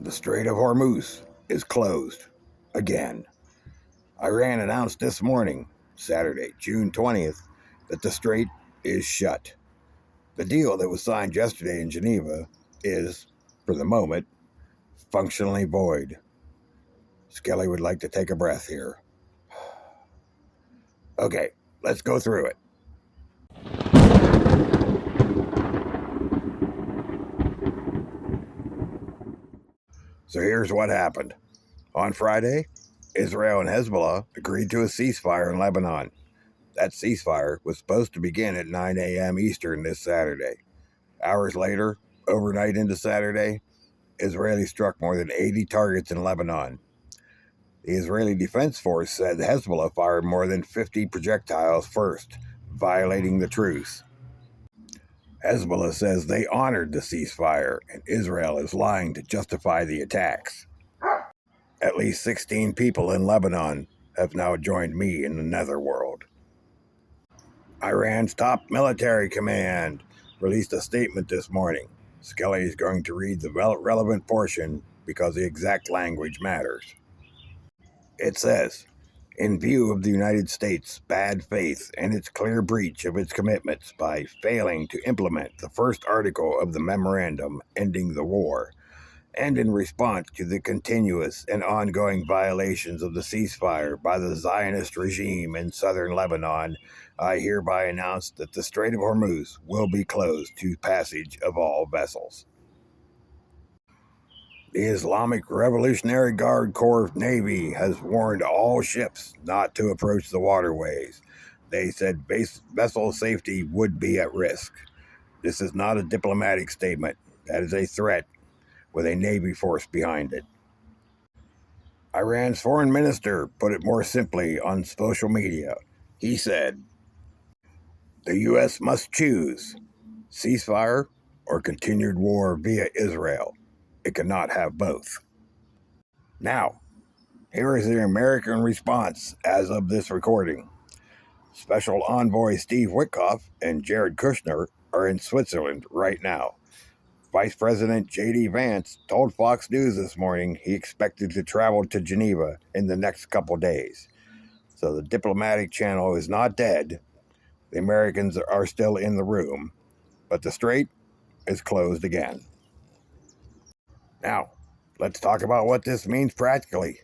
The Strait of Hormuz is closed again. Iran announced this morning, Saturday, June 20th, that the strait is shut. The deal that was signed yesterday in Geneva is, for the moment, functionally void. Skelly would like to take a breath here. Okay, let's go through it. So here's what happened. On Friday, Israel and Hezbollah agreed to a ceasefire in Lebanon. That ceasefire was supposed to begin at 9 a.m. Eastern this Saturday. Hours later, overnight into Saturday, Israeli struck more than 80 targets in Lebanon. The Israeli Defense Force said Hezbollah fired more than 50 projectiles first, violating the truce. Hezbollah says they honored the ceasefire, and Israel is lying to justify the attacks. At least 16 people in Lebanon have now joined me in the netherworld. Iran's top military command released a statement this morning. Skelly is going to read the relevant portion because the exact language matters. It says, in view of the United States' bad faith and its clear breach of its commitments by failing to implement the first article of the memorandum ending the war, and in response to the continuous and ongoing violations of the ceasefire by the Zionist regime in southern Lebanon, I hereby announce that the Strait of Hormuz will be closed to passage of all vessels. The Islamic Revolutionary Guard Corps Navy has warned all ships not to approach the waterways. They said vessel safety would be at risk. This is not a diplomatic statement. That is a threat with a Navy force behind it. Iran's foreign minister put it more simply on social media. He said, the U.S. must choose ceasefire or continued war via Israel. It cannot have both. Now, here is the American response as of this recording. Special Envoy Steve Witkoff and Jared Kushner are in Switzerland right now. Vice President J.D. Vance told Fox News this morning he expected to travel to Geneva in the next couple days. So the diplomatic channel is not dead. The Americans are still in the room, but the strait is closed again. Now, let's talk about what this means practically,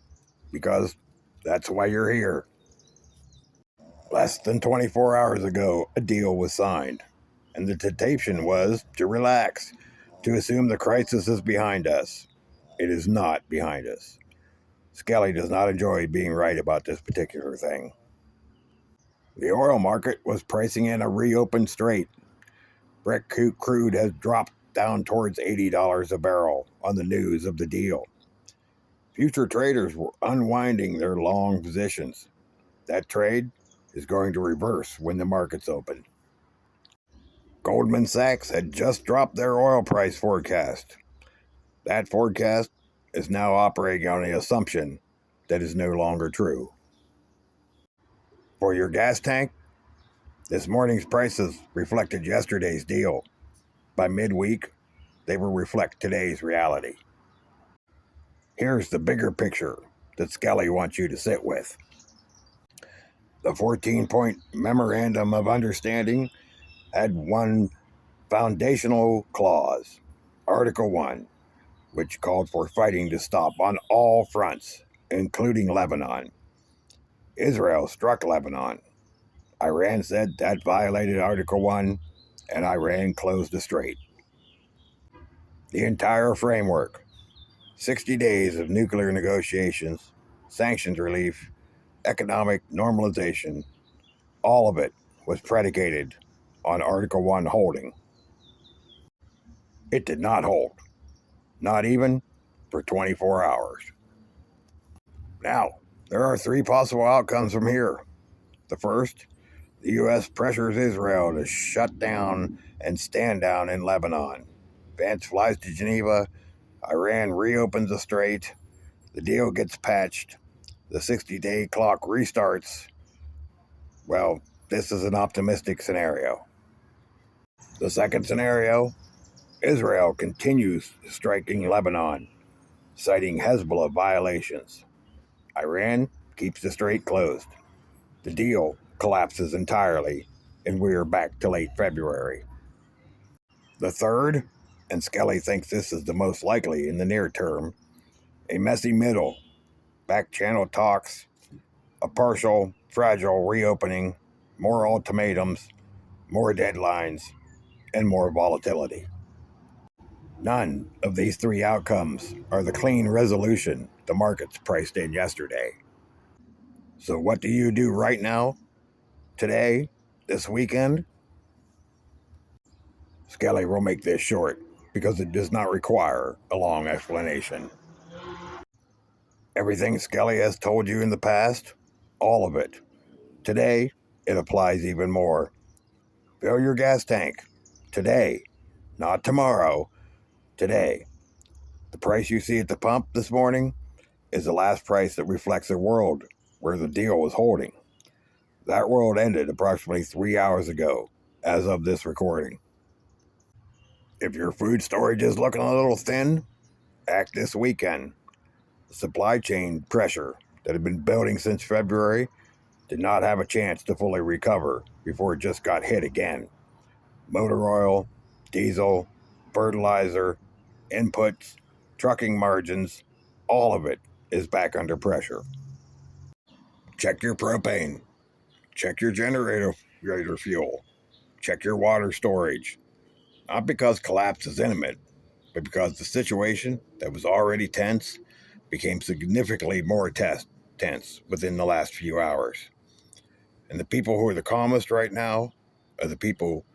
because that's why you're here. Less than 24 hours ago, a deal was signed, and the temptation was to relax, to assume the crisis is behind us. It is not behind us. Skelly does not enjoy being right about this particular thing. The oil market was pricing in a reopened strait. Brent crude has dropped down towards $80 a barrel on the news of the deal. Future traders were unwinding their long positions. That trade is going to reverse when the markets open. Goldman Sachs had just dropped their oil price forecast. That forecast is now operating on the assumption that is no longer true. For your gas tank, this morning's prices reflected yesterday's deal. By midweek, they will reflect today's reality. Here's the bigger picture that Skelly wants you to sit with. The 14-point Memorandum of Understanding had one foundational clause, Article 1, which called for fighting to stop on all fronts, including Lebanon. Israel struck Lebanon. Iran said that violated Article 1, and Iran closed the strait. The entire framework, 60 days of nuclear negotiations, sanctions relief, economic normalization, all of it was predicated on Article 1 holding. It did not hold, not even for 24 hours. Now, there are three possible outcomes from here. The first, the U.S. pressures Israel to shut down and stand down in Lebanon. Vance flies to Geneva, Iran reopens the strait, the deal gets patched, the 60-day clock restarts. Well, this is an optimistic scenario. The second scenario, Israel continues striking Lebanon. citing Hezbollah violations. Iran keeps the strait closed. The deal collapses entirely, and we are back to late February. The third, and Skelly thinks this is the most likely in the near term, a messy middle, back channel talks, a partial, fragile reopening, more ultimatums, more deadlines, and more volatility. None of these three outcomes are the clean resolution the markets priced in yesterday. So, what do you do right now, today, this weekend? Skelly will make this short because it does not require a long explanation. Everything Skelly has told you in the past, all of it. Today, it applies even more. Fill your gas tank. Today. Not tomorrow. Today. The price you see at the pump this morning is the last price that reflects a world where the deal was holding. That world ended approximately 3 hours ago, as of this recording. If your food storage is looking a little thin, act this weekend. The supply chain pressure that had been building since February did not have a chance to fully recover before it just got hit again. Motor oil, diesel, fertilizer, inputs, trucking margins, all of it is back under pressure. Check your propane. Check your generator fuel. Check your water storage. Not because collapse is imminent, but because the situation that was already tense became significantly more tense within the last few hours. And the people who are the calmest right now are the people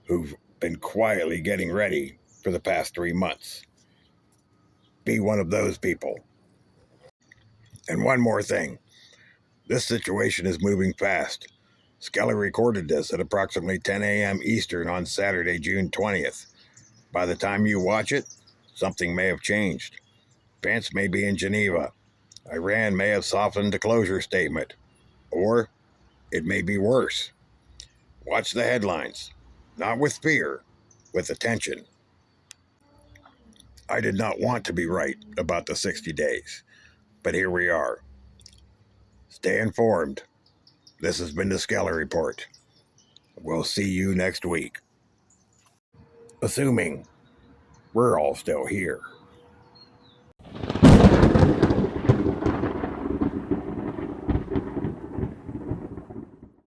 who've been quietly getting ready for the past 3 months. Be one of those people. And one more thing. This situation is moving fast. Skelly recorded this at approximately 10 a.m. Eastern on Saturday, June 20th. By the time you watch it, something may have changed. Vance may be in Geneva. Iran may have softened the closure statement. Or it may be worse. Watch the headlines. Not with fear, with attention. I did not want to be right about the 60 days, but here we are. Stay informed. This has been the Skelly Report. We'll see you next week. Assuming we're all still here.